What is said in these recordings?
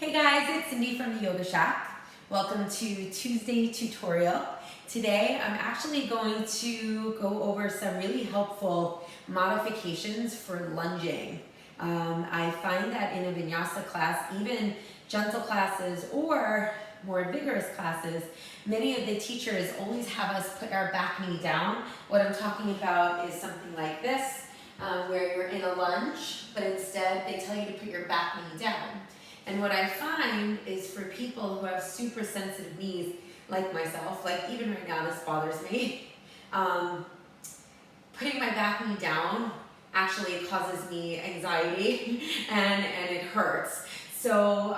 Hey guys, it's Cindy from the Yoga Shack. Welcome to Tuesday tutorial. Today I'm actually going to go over some really helpful modifications for lunging. I find that in a vinyasa class, even gentle classes or more vigorous classes, many of the teachers always have us put our back knee down. What I'm talking about is something like this, where you're in a lunge, but instead they tell you to put your back knee down. And what I find is for people who have super sensitive knees, like myself, like even right now this bothers me, putting my back knee down actually causes me anxiety and it hurts. So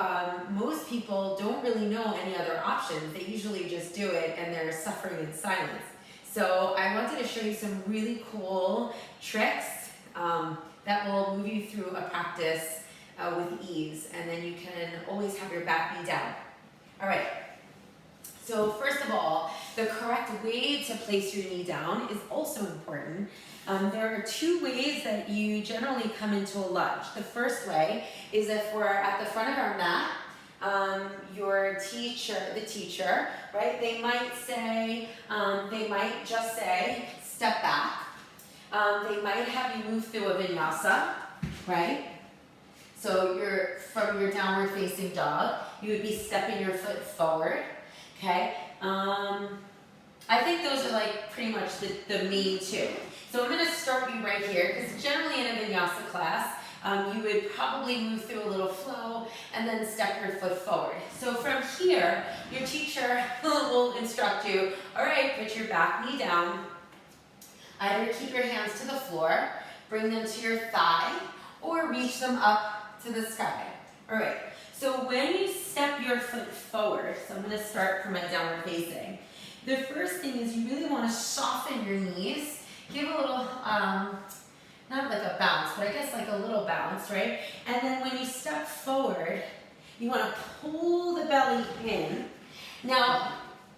most people don't really know any other options. They usually just do it and they're suffering in silence. So I wanted to show you some really cool tricks that will move you through a practice with ease, and then you can always have your back knee down. All right, so first of all, the correct way to place your knee down is also important. There are two ways that you generally come into a lunge. The first way is if we're at the front of our mat, the teacher, right, they might just say, step back. They might have you move through a vinyasa, right? So from your downward facing dog, you would be stepping your foot forward, okay? I think those are like pretty much the main two. So I'm gonna start you right here, because generally in a vinyasa class, you would probably move through a little flow and then step your foot forward. So from here, your teacher will instruct you, all right, put your back knee down. Either keep your hands to the floor, bring them to your thigh, or reach them up to the sky. All right, so when you step your foot forward, so I'm gonna start from my downward facing. The first thing is you really wanna soften your knees, give a little, not like a bounce, but I guess like a little bounce, right? And then when you step forward, you wanna pull the belly in. Now,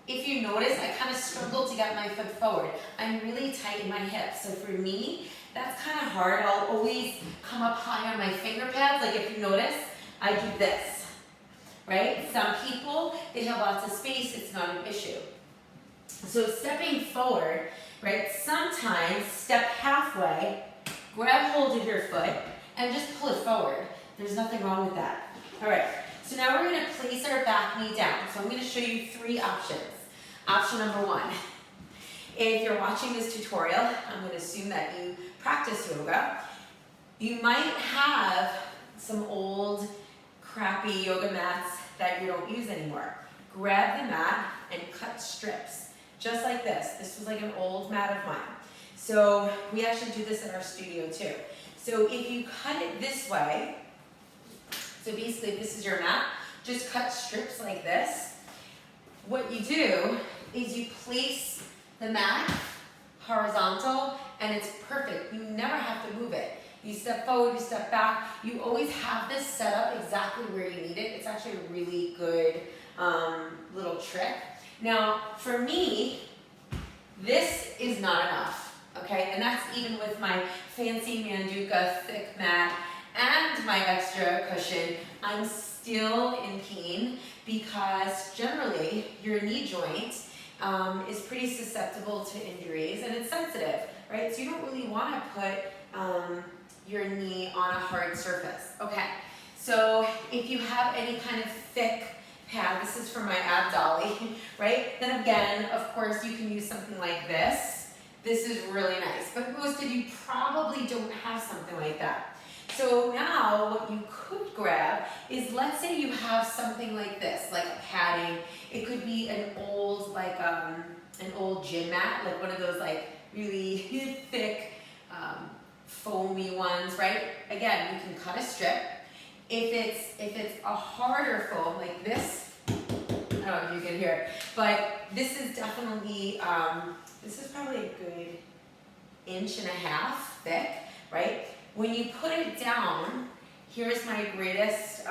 if you notice, I kind of struggle to get my foot forward. I'm really tight in my hips, so for me, that's kind of hard. I'll always come up high on my finger pads. Like if you notice, I do this, right? Some people, they have lots of space, it's not an issue. So stepping forward, right? Sometimes step halfway, grab hold of your foot, and just pull it forward. There's nothing wrong with that. All right, so now we're gonna place our back knee down. So I'm gonna show you three options. Option number one. If you're watching this tutorial, I'm going to assume that you practice yoga. You might have some old crappy yoga mats that you don't use anymore. Grab the mat and cut strips, just like this. This was like an old mat of mine. So we actually do this at our studio too. So if you cut it this way, so basically this is your mat, just cut strips like this. What you do is you place the mat horizontal and it's perfect. You never have to move it. You step forward, you step back. You always have this set up exactly where you need it. It's actually a really good little trick. Now, for me, this is not enough, okay? And that's even with my fancy Manduka thick mat and my extra cushion. I'm still in pain because generally your knee joint is pretty susceptible to injuries and it's sensitive, right? So you don't really want to put your knee on a hard surface. Okay, so if you have any kind of thick pad, this is for my ab dolly, right? Then again, of course, you can use something like this. This is really nice, but most of you probably don't have something like that. So now what you could grab is, let's say you have something like this, like a padding. It could be an old, like an old gym mat, like one of those like really thick, foamy ones, right? Again, you can cut a strip. If it's a harder foam like this, I don't know if you can hear it, but this is definitely, this is probably a good 1.5 inches thick, right? When you put it down, here's my greatest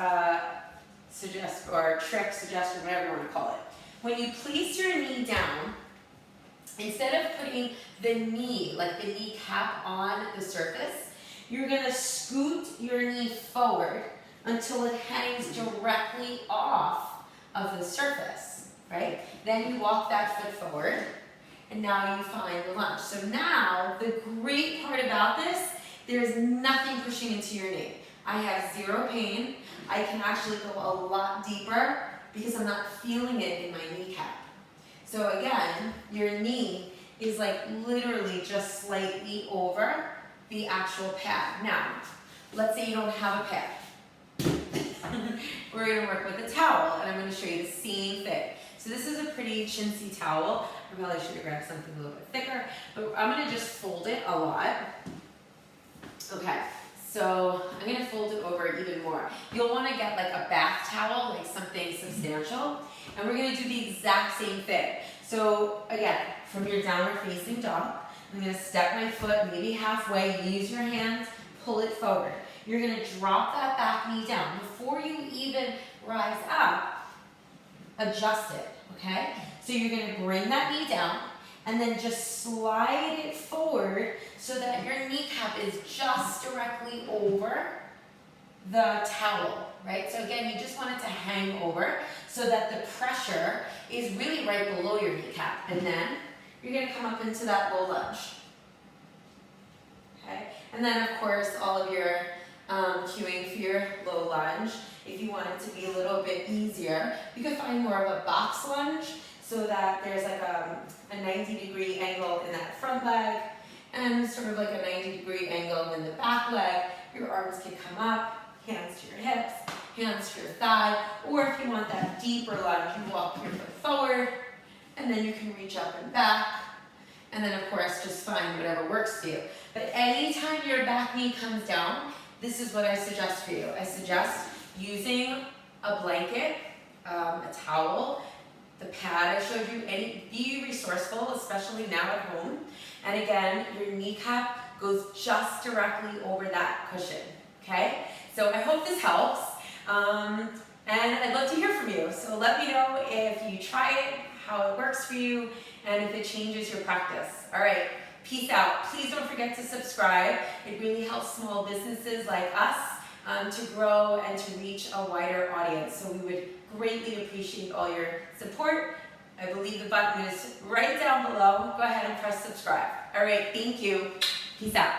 suggestion, whatever you want to call it. When you place your knee down, instead of putting the knee, like the kneecap on the surface, you're going to scoot your knee forward until it hangs directly of the surface, right? Then you walk that foot forward, and now you find the lunge. So now, the great part about this, there's nothing pushing into your knee. I have zero pain. I can actually go a lot deeper because I'm not feeling it in my kneecap. So again, your knee is like literally just slightly over the actual pad. Now, let's say you don't have a pad. We're gonna work with a towel, and I'm gonna show you the same thing. So this is a pretty chintzy towel. I probably should have grabbed something a little bit thicker, but I'm gonna just fold it a lot. Okay, so I'm gonna fold it over even more. You'll wanna get like a bath towel, like something substantial, and we're gonna do the exact same thing. So again, from your downward facing dog, I'm gonna step my foot maybe halfway, use your hands, pull it forward. You're gonna drop that back knee down. Before you even rise up, adjust it, okay? So you're gonna bring that knee down and then just slide it forward so that your kneecap is just directly over the towel, right? So again, you just want it to hang over so that the pressure is really right below your kneecap. And then you're gonna come up into that low lunge, okay? And then of course, all of your cueing for your low lunge. If you want it to be a little bit easier, you can find more of a box lunge so that there's like a 90-degree angle in that front leg and sort of like a 90-degree angle in the back leg. Your arms can come up, hands to your hips, hands to your thigh, or if you want that deeper lunge, you walk your foot forward and then you can reach up and back. And then of course, just find whatever works for you. But anytime your back knee comes down, this is what I suggest for you. I suggest using a blanket, a towel, the pad I showed you. Be resourceful, especially now at home. And again, your kneecap goes just directly over that cushion, okay? So I hope this helps. And I'd love to hear from you. So let me know if you try it, how it works for you, and if it changes your practice. All right. Peace out. Please don't forget to subscribe. It really helps small businesses like us to grow and to reach a wider audience. So we would greatly appreciate all your support. I believe the button is right down below. Go ahead and press subscribe. All right, thank you. Peace out.